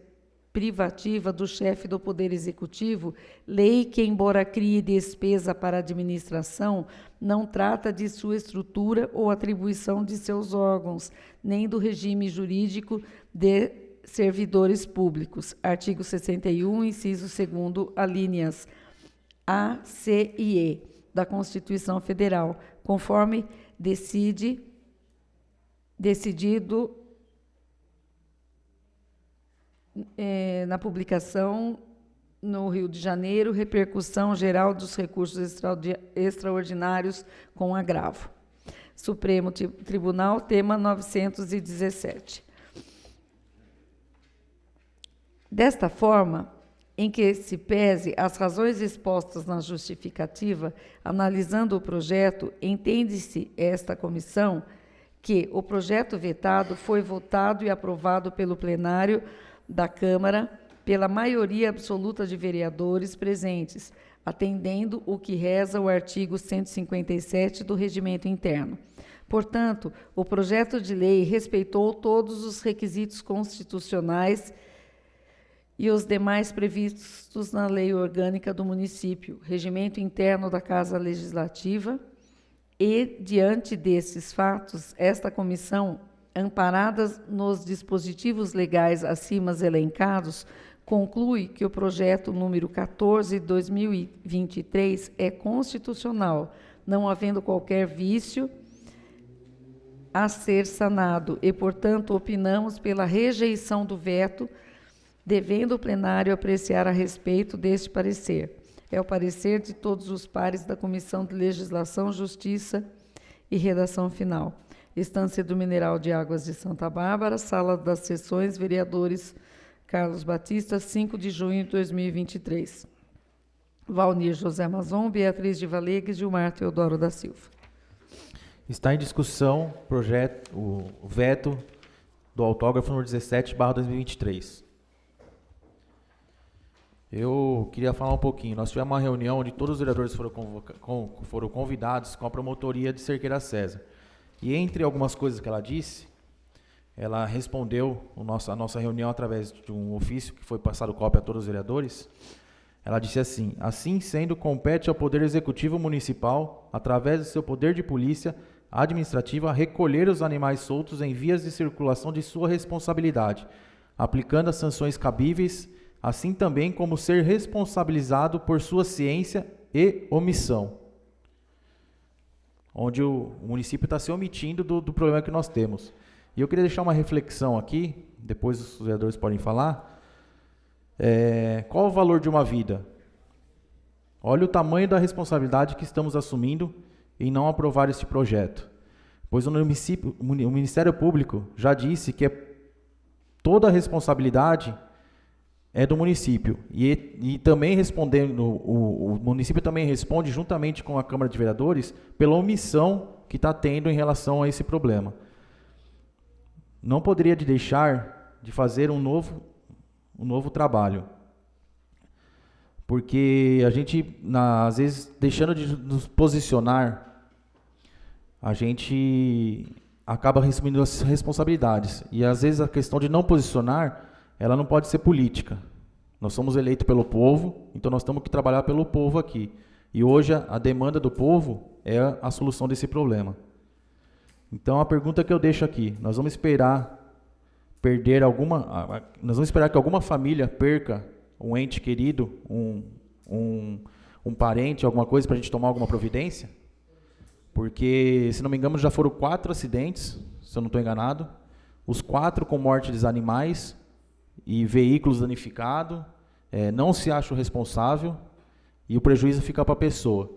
privativa do chefe do Poder Executivo, lei que, embora crie despesa para a administração, não trata de sua estrutura ou atribuição de seus órgãos, nem do regime jurídico de servidores públicos. Artigo 61, inciso 2º, alíneas A, C e E da Constituição Federal, conforme decidido na publicação no Rio de Janeiro, repercussão geral dos recursos extraordinários com agravo. Supremo Tribunal, tema 917. Desta forma, em que se pese as razões expostas na justificativa, analisando o projeto, entende-se esta comissão que o projeto vetado foi votado e aprovado pelo plenário da Câmara pela maioria absoluta de vereadores presentes, atendendo o que reza o artigo 157 do Regimento Interno. Portanto, o projeto de lei respeitou todos os requisitos constitucionais e os demais previstos na Lei Orgânica do Município, Regimento Interno da Casa Legislativa, e, diante desses fatos, esta comissão, amparada nos dispositivos legais acima elencados, conclui que o projeto número 14 de 2023 é constitucional, não havendo qualquer vício a ser sanado, e, portanto, opinamos pela rejeição do veto, devendo o plenário apreciar a respeito deste parecer. É o parecer de todos os pares da Comissão de Legislação, Justiça e Redação Final. Estância do Mineral de Águas de Santa Bárbara, Sala das Sessões, vereadores Carlos Batista, 5 de junho de 2023. Valnir José Mazon, Beatriz de Valegue e Gilmar Teodoro da Silva. Está em discussão o veto do autógrafo número 17/2023. Eu queria falar um pouquinho. Nós tivemos uma reunião onde todos os vereadores foram convidados com a promotoria de Cerqueira César. E entre algumas coisas que ela disse, ela respondeu a nossa reunião através de um ofício que foi passado cópia a todos os vereadores. Ela disse assim: assim sendo, compete ao Poder Executivo Municipal, através do seu poder de polícia administrativa, recolher os animais soltos em vias de circulação de sua responsabilidade, aplicando as sanções cabíveis, assim também como ser responsabilizado por sua ciência e omissão. Onde o município está se omitindo do problema que nós temos. E eu queria deixar uma reflexão aqui, depois os vereadores podem falar. Qual o valor de uma vida? Olha o tamanho da responsabilidade que estamos assumindo em não aprovar este projeto. Pois o Ministério Público já disse que toda a responsabilidade é do município. E também respondendo, o município também responde, juntamente com a Câmara de Vereadores, pela omissão que está tendo em relação a esse problema. Não poderia deixar de fazer um novo trabalho. Porque a gente, às vezes, deixando de nos posicionar, a gente acaba assumindo as responsabilidades. E, às vezes, a questão de não posicionar, ela não pode ser política. Nós somos eleitos pelo povo, então nós temos que trabalhar pelo povo aqui. E hoje a demanda do povo é a solução desse problema. Então a pergunta que eu deixo aqui: nós vamos esperar que alguma família perca um ente querido, um parente, alguma coisa, para a gente tomar alguma providência? Porque, se não me engano, já foram 4 acidentes, se eu não estou enganado, os 4 com morte dos animais e veículos danificados, não se acha o responsável e o prejuízo fica para a pessoa.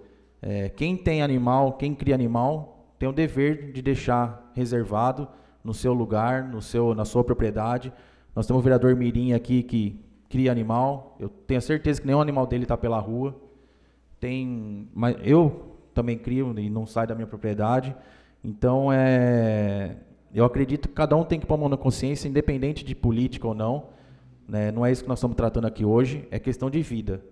Quem tem animal, quem cria animal, tem o dever de deixar reservado no seu lugar, na sua propriedade. Nós temos o vereador Mirim aqui que cria animal, eu tenho certeza que nenhum animal dele está pela rua. Mas eu também crio e não sai da minha propriedade. Então, eu acredito que cada um tem que pôr a mão na consciência, independente de política ou não. Não é isso que nós estamos tratando aqui hoje, é questão de vida.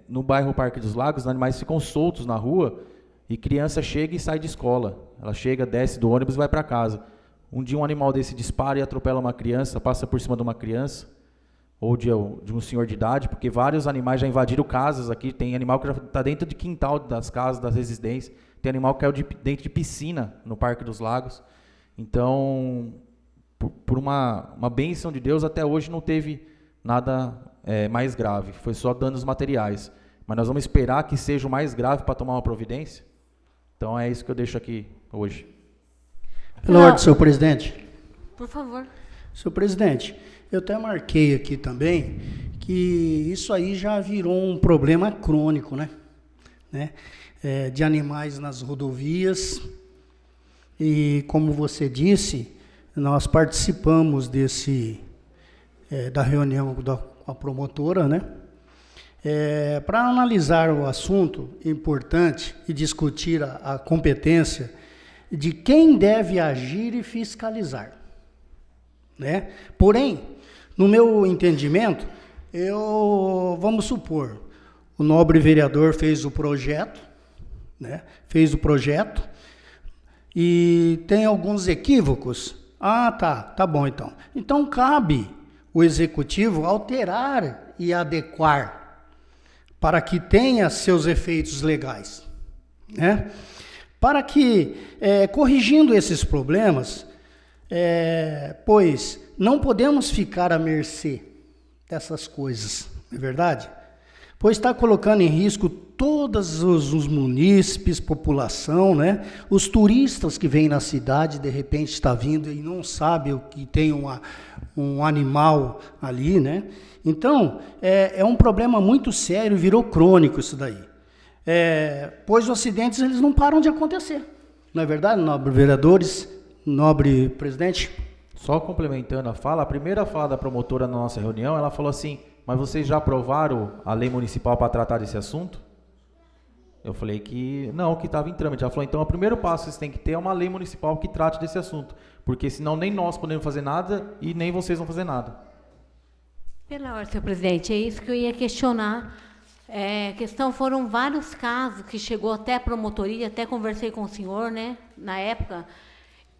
No bairro Parque dos Lagos, os animais ficam soltos na rua e criança chega e sai de escola. Ela chega, desce do ônibus e vai para casa. Um dia um animal desse dispara e atropela uma criança, passa por cima de uma criança, ou de um senhor de idade, porque vários animais já invadiram casas aqui. Tem animal que já está dentro de quintal das casas, das residências. Tem animal que caiu dentro de piscina no Parque dos Lagos. Então, por uma bênção de Deus, até hoje não teve nada mais grave. Foi só danos materiais. Mas nós vamos esperar que seja o mais grave para tomar uma providência? Então é isso que eu deixo aqui hoje. Pela ordem, senhor presidente. Por favor. Senhor presidente, eu até marquei aqui também que isso aí já virou um problema crônico, né? De animais nas rodovias. E, como você disse, nós participamos da reunião com a promotora, né? Para analisar o assunto, é importante e discutir a competência de quem deve agir e fiscalizar, né? Porém, no meu entendimento, vamos supor, o nobre vereador fez o projeto, né? Fez o projeto e tem alguns equívocos. Tá bom então. Então cabe o executivo alterar e adequar para que tenha seus efeitos legais, né? Para que, corrigindo esses problemas, pois não podemos ficar à mercê dessas coisas, não é verdade? Pois está colocando em risco todos os munícipes, população, né? Os turistas que vêm na cidade, de repente está vindo e não sabe o que tem um animal ali, né? Então, é um problema muito sério, virou crônico isso daí. Pois os acidentes eles não param de acontecer, não é verdade, nobre vereadores, nobre presidente? Só complementando a fala, a primeira fala da promotora na nossa reunião, ela falou assim, mas vocês já aprovaram a lei municipal para tratar desse assunto? Eu falei que não, que estava em trâmite. Ela falou, então o primeiro passo que vocês têm que ter é uma lei municipal que trate desse assunto, porque senão nem nós podemos fazer nada e nem vocês vão fazer nada. Pela ordem, senhor presidente, é isso que eu ia questionar. Foram vários casos que chegou até a promotoria, até conversei com o senhor, né, na época,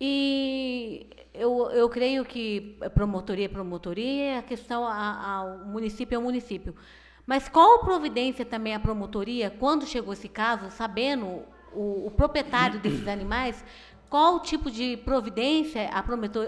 e eu creio que promotoria é promotoria, a questão, o município é o município. Mas qual providência também a promotoria, quando chegou esse caso, sabendo o proprietário desses animais, qual tipo de providência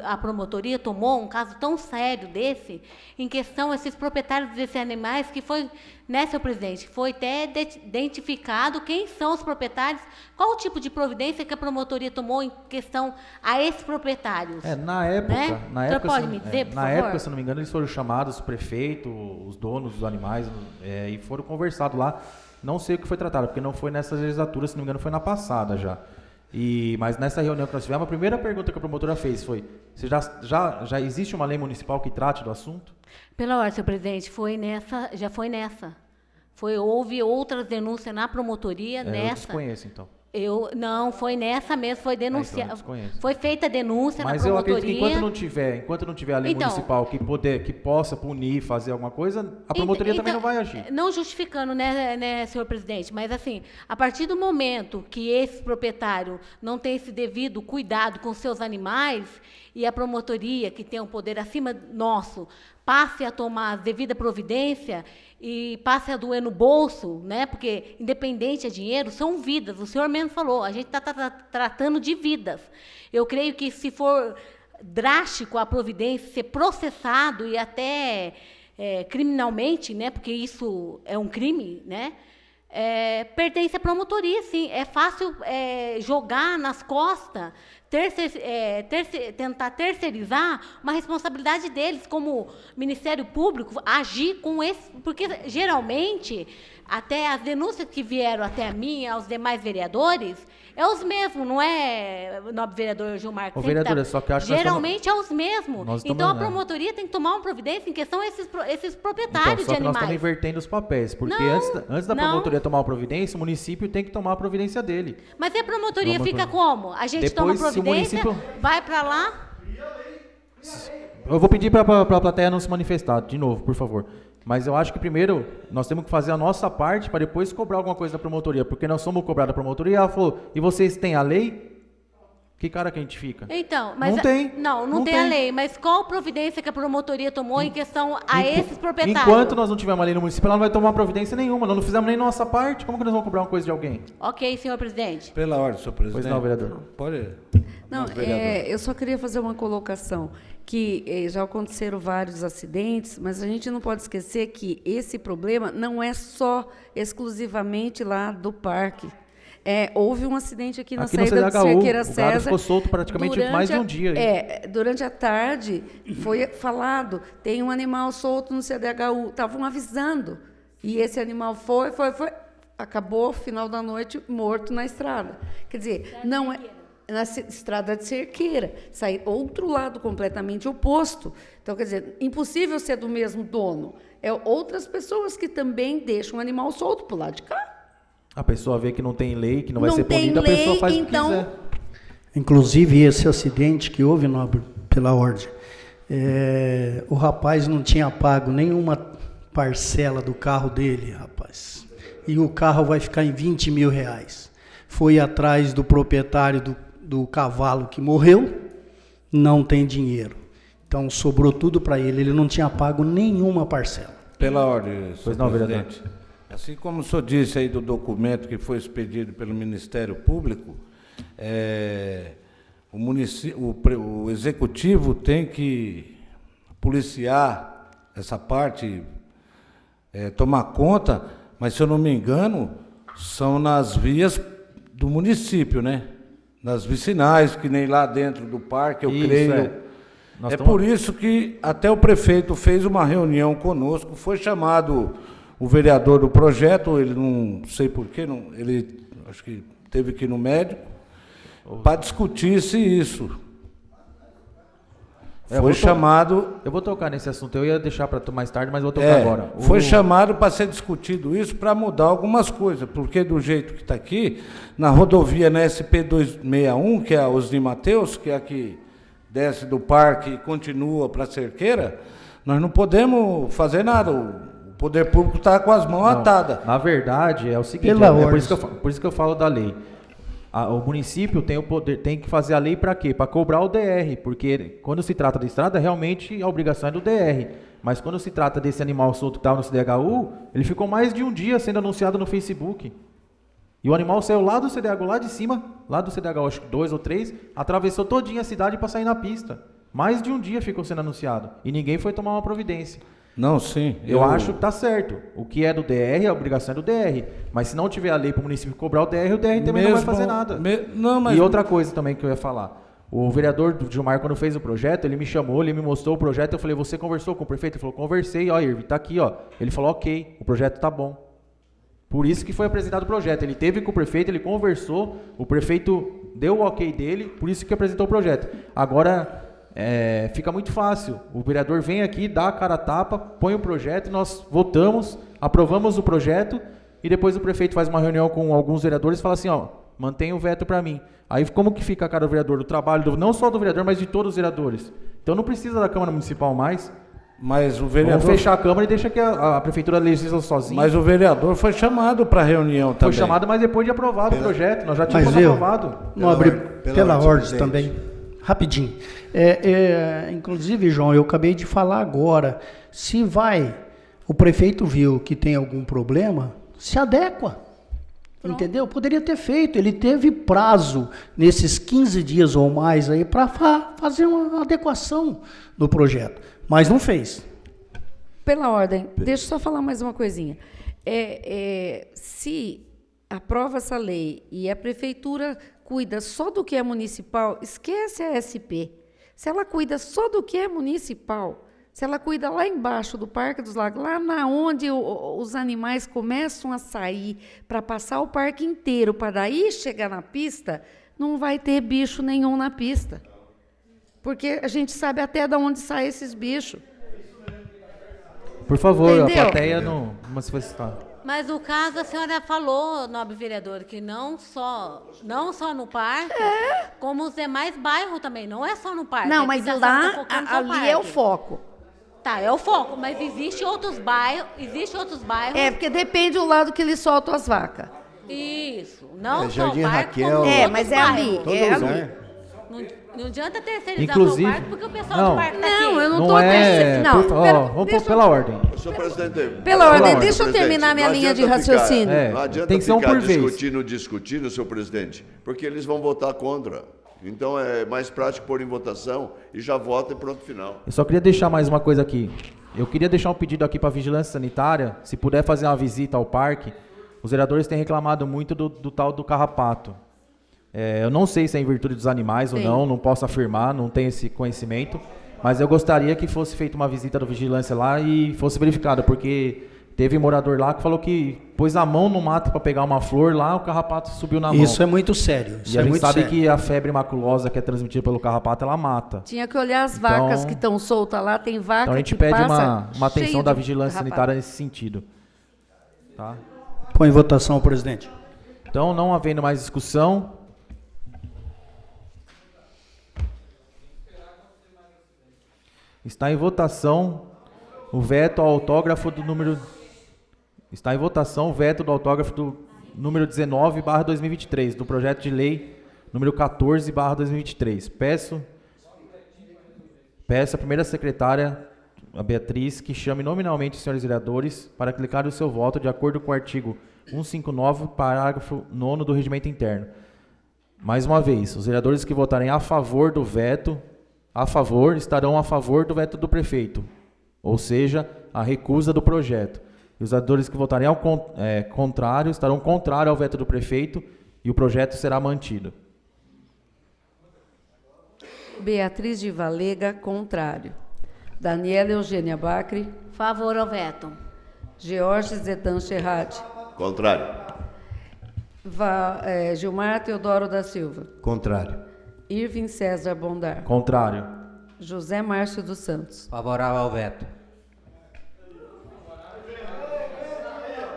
a promotoria tomou, um caso tão sério desse, em questão esses proprietários desses animais, que foi, né, senhor presidente, foi até identificado quem são os proprietários, qual o tipo de providência que a promotoria tomou em questão a esses proprietários? Na época, né? na época, pode me dizer, por na favor? época, se não me engano, eles foram chamados, o prefeito, os donos dos animais, e foram conversados lá. Não sei o que foi tratado, porque não foi nessa legislatura, se não me engano, foi na passada já. Mas nessa reunião que nós tivemos, a primeira pergunta que a promotora fez foi, já existe uma lei municipal que trate do assunto? Pela ordem, senhor presidente, já foi nessa. Houve outras denúncias na promotoria, nessa. Eu desconheço, então. Não, foi nessa mesmo, foi denunciado. Então foi feita a denúncia Mas na promotoria. Mas eu acredito que enquanto não tiver a lei municipal que possa punir, fazer alguma coisa, a promotoria também não vai agir. Não justificando, né, senhor presidente, mas assim, a partir do momento que esse proprietário não tem esse devido cuidado com seus animais e a promotoria, que tem um poder acima nosso, passe a tomar a devida providência e passe a doer no bolso, né? Porque independente é dinheiro, são vidas. O senhor mesmo falou, a gente está tratando de vidas. Eu creio que se for drástico a providência, ser processado e até criminalmente, né? Porque isso é um crime, né? Pertence à promotoria, sim. É fácil jogar nas costas, tentar terceirizar uma responsabilidade deles, como Ministério Público, agir com esse... Porque, geralmente, até as denúncias que vieram até a mim, aos demais vereadores, é os mesmos, não é, nobre vereador Gilmar? Vereadora, só que acho que geralmente é os mesmos. Então, a promotoria tem que tomar uma providência em questão a esses proprietários de animais. Nós estamos invertendo os papéis, porque antes da promotoria tomar uma providência, o município tem que tomar a providência dele. Mas a promotoria fica como? A gente toma providência, vai para lá... Eu vou pedir para a plateia não se manifestar, de novo, por favor. Mas eu acho que primeiro nós temos que fazer a nossa parte para depois cobrar alguma coisa da promotoria, porque nós somos cobrados da promotoria. Ela falou, e vocês têm a lei? Que cara que a gente fica? Então, mas não tem. Não tem a lei, mas qual providência que a promotoria tomou em questão a esses proprietários? Enquanto nós não tivermos uma lei no município, ela não vai tomar providência nenhuma. Nós não fizemos nem nossa parte. Como que nós vamos cobrar uma coisa de alguém? Ok, senhor presidente. Pela ordem, senhor presidente. Pois não, vereador. Pode. Não, eu só queria fazer uma colocação, que já aconteceram vários acidentes, mas a gente não pode esquecer que esse problema não é só exclusivamente lá do parque. Houve um acidente aqui na Aqui no saída do CDHU, Cerqueira o gado César. ficou solto praticamente mais de um dia. Durante a tarde foi falado, tem um animal solto no CDHU, estavam avisando. E esse animal foi, acabou, final da noite, morto na estrada. Quer dizer, não é na estrada de Cerqueira, sair outro lado completamente oposto. Então, quer dizer, impossível ser do mesmo dono. É outras pessoas que também deixam o animal solto para o lado de cá. A pessoa vê que não tem lei, que não vai Não ser tem punida, a pessoa lei, faz então- o que quiser. Inclusive, esse acidente que houve, nobre, pela ordem, o rapaz não tinha pago nenhuma parcela do carro dele, rapaz. E o carro vai ficar em 20 mil reais. Foi atrás do proprietário do cavalo que morreu, não tem dinheiro. Então, sobrou tudo para ele. Ele não tinha pago nenhuma parcela. Pela ordem, Pois senhor não, presidente. Assim como o senhor disse aí do documento que foi expedido pelo Ministério Público, o executivo tem que policiar essa parte, tomar conta, mas, se eu não me engano, são nas vias do município, né? Nas vicinais, que nem lá dentro do parque, eu Isso, creio. Nós É estamos- por isso que até o prefeito fez uma reunião conosco, foi chamado o vereador do projeto, ele não sei porquê, ele acho que teve que ir no médico, para discutir-se isso. Eu Foi vou chamado... Eu vou tocar nesse assunto, eu ia deixar para mais tarde, mas vou tocar agora. Foi chamado para ser discutido isso, para mudar algumas coisas, porque do jeito que está aqui, na rodovia, na SP261, que é a Osni Mateus, que é a que desce do parque e continua para a Cerqueira, nós não podemos fazer nada. O poder público está com as mãos atadas. Na verdade, é o seguinte, Pela por ordem. isso que eu falo da lei. O município tem o poder, tem que fazer a lei para quê? Para cobrar o DR, porque quando se trata de estrada, realmente a obrigação é do DR. Mas quando se trata desse animal solto que estava no CDHU, ele ficou mais de um dia sendo anunciado no Facebook. E o animal saiu lá do CDHU, lá de cima, lá do CDHU, acho que 2 ou 3, atravessou todinha a cidade para sair na pista. Mais de um dia ficou sendo anunciado. E ninguém foi tomar uma providência. Não, sim. Eu acho que tá certo. O que é do DR, a obrigação é do DR. Mas se não tiver a lei para o município cobrar o DR também não vai fazer nada. Não, mas... E outra coisa também que eu ia falar. O vereador Gilmar, quando fez o projeto, ele me chamou, ele me mostrou o projeto, eu falei, você conversou com o prefeito? Ele falou, conversei, ó, Irving, tá aqui, ó. Ele falou, ok, o projeto tá bom. Por isso que foi apresentado o projeto. Ele teve com o prefeito, ele conversou, o prefeito deu o ok dele, por isso que apresentou o projeto. Agora... fica muito fácil, o vereador vem aqui, dá a cara a tapa, põe o projeto, nós votamos, aprovamos o projeto e depois o prefeito faz uma reunião com alguns vereadores e fala assim, ó, mantém o veto para mim. Aí como que fica a cara do vereador, do trabalho, não só do vereador, mas de todos os vereadores. Então não precisa da Câmara Municipal mais, Mas o vereador... vamos fechar a Câmara e deixa que a Prefeitura legisla sozinha. Mas o vereador foi chamado para a reunião Foi também. chamado, mas depois de aprovado o projeto, nós já tínhamos Mas aprovado. Nobre, ordem, pela senhor ordem presidente. também. Rapidinho. Inclusive, João, eu acabei de falar agora. Se o prefeito viu que tem algum problema, se adequa. Entendeu? Poderia ter feito. Ele teve prazo nesses 15 dias ou mais aí para fazer uma adequação no projeto. Mas não fez. Pela ordem, deixa eu só falar mais uma coisinha. Se aprova essa lei e a prefeitura cuida só do que é municipal, esquece a SP. Se ela cuida só do que é municipal, se ela cuida lá embaixo do Parque dos Lagos, lá na onde os animais começam a sair para passar o parque inteiro, para daí chegar na pista, não vai ter bicho nenhum na pista. Porque a gente sabe até de onde saem esses bichos. Por favor, Entendeu? a plateia não se vai citar. Mas o caso a senhora falou, nobre vereador, que não só no parque, como os demais bairros também, não é só no parque. Não, é mas que a senhora tá lá, focando só ali é o parque. foco. Tá, é o foco, mas existe outros bairros, Porque depende do lado que eles soltam as vacas. Isso, não só Jardim o parque, Raquel. como outros Mas é bairros. ali. Todo É lugar. ali. Não adianta terceirizar Inclusive- o parque, porque o pessoal não. do parque tá Não, aqui. eu não Não estou é... Não, vamos pôr pela ordem. Senhor presidente, Pela ordem, ordem, deixa eu presidente, terminar minha não linha de adianta raciocínio. Não adianta tem que ser um ficar por vez. discutindo, senhor presidente, porque eles vão votar contra. Então é mais prático pôr em votação e já vota e pronto, final. Eu só queria deixar mais uma coisa aqui. Eu queria deixar um pedido aqui para a Vigilância Sanitária, se puder fazer uma visita ao parque, os vereadores têm reclamado muito do tal do carrapato. Eu não sei se é em virtude dos animais ou não posso afirmar, não tenho esse conhecimento, mas eu gostaria que fosse feita uma visita da vigilância lá e fosse verificado, porque teve morador lá que falou que pôs a mão no mato para pegar uma flor lá, o carrapato subiu na mão. Isso é muito sério. E a gente sabe que a febre maculosa que é transmitida pelo carrapato, ela mata. Tinha que olhar as vacas que estão soltas lá, tem vaca Então a gente que pede passa uma atenção cheio da de vigilância carrapato. sanitária nesse sentido. Tá? Põe em votação, presidente. Então, não havendo mais discussão, está em votação o veto ao autógrafo do número... Está em votação o veto do autógrafo do número 19/2023, do projeto de lei número 14/2023. Peço à primeira secretária, a Beatriz, que chame nominalmente os senhores vereadores para clicar o seu voto de acordo com o artigo 159, parágrafo 9º do Regimento Interno. Mais uma vez, os vereadores que votarem a favor do veto, estarão a favor do veto do prefeito, ou seja, a recusa do projeto. E os vereadores que votarem ao contrário, estarão contrário ao veto do prefeito e o projeto será mantido. Beatriz de Valega, contrário. Daniela Eugênia Bacri. Favor ao veto. George Zedan Sherrad. Contrário. Gilmar Teodoro da Silva. Contrário. Irving César Bondar. Contrário. José Márcio dos Santos. Favorável ao veto.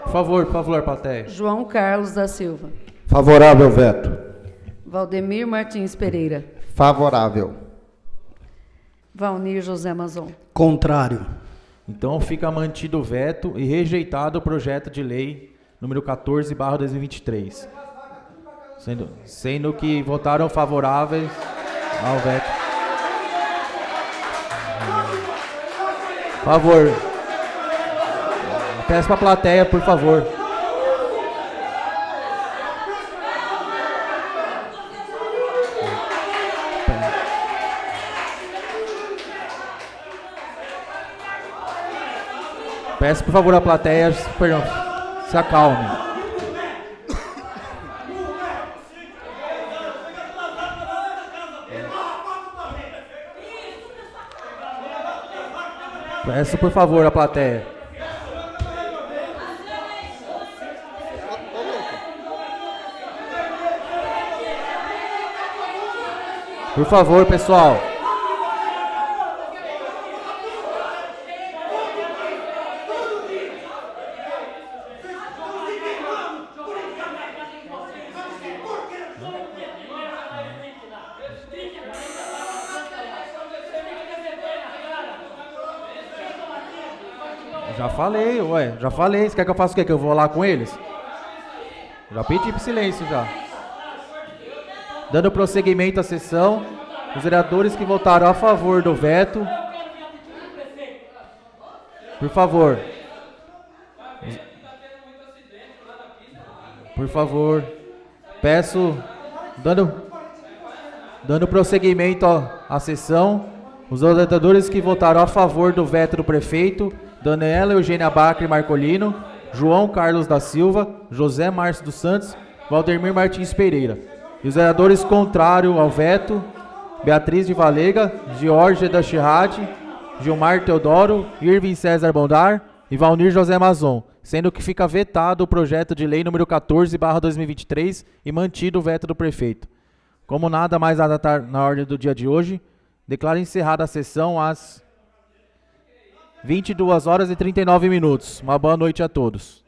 Por favor, plateia. João Carlos da Silva. Favorável ao veto. Valdemir Martins Pereira. Favorável. Valnir José Mazon. Contrário. Então fica mantido o veto e rejeitado o projeto de lei número 14/2023. Sendo que votaram favoráveis ao veto. Por favor. Peço para a plateia, por favor. Peço, por favor, à plateia, perdão, se acalme. Peço, por favor, à plateia. Por favor, pessoal. Já falei. Você quer que eu faça o quê? Que eu vou lá com eles? Já pedi para silêncio já. Dando prosseguimento à sessão, os vereadores que votaram a favor do veto, por favor. Por favor. Peço, dando prosseguimento à sessão, os vereadores que votaram a favor do veto do prefeito, Daniela Eugênia Bacri Marcolino, João Carlos da Silva, José Márcio dos Santos, Valdemir Martins Pereira. E os vereadores contrários ao veto, Beatriz de Valega, George da Chirrade, Gilmar Teodoro, Irving César Bondar e Valnir José Mazon, sendo que fica vetado o projeto de lei número 14/2023 e mantido o veto do prefeito. Como nada mais a datar na ordem do dia de hoje, declaro encerrada a sessão às 22h39. Uma boa noite a todos.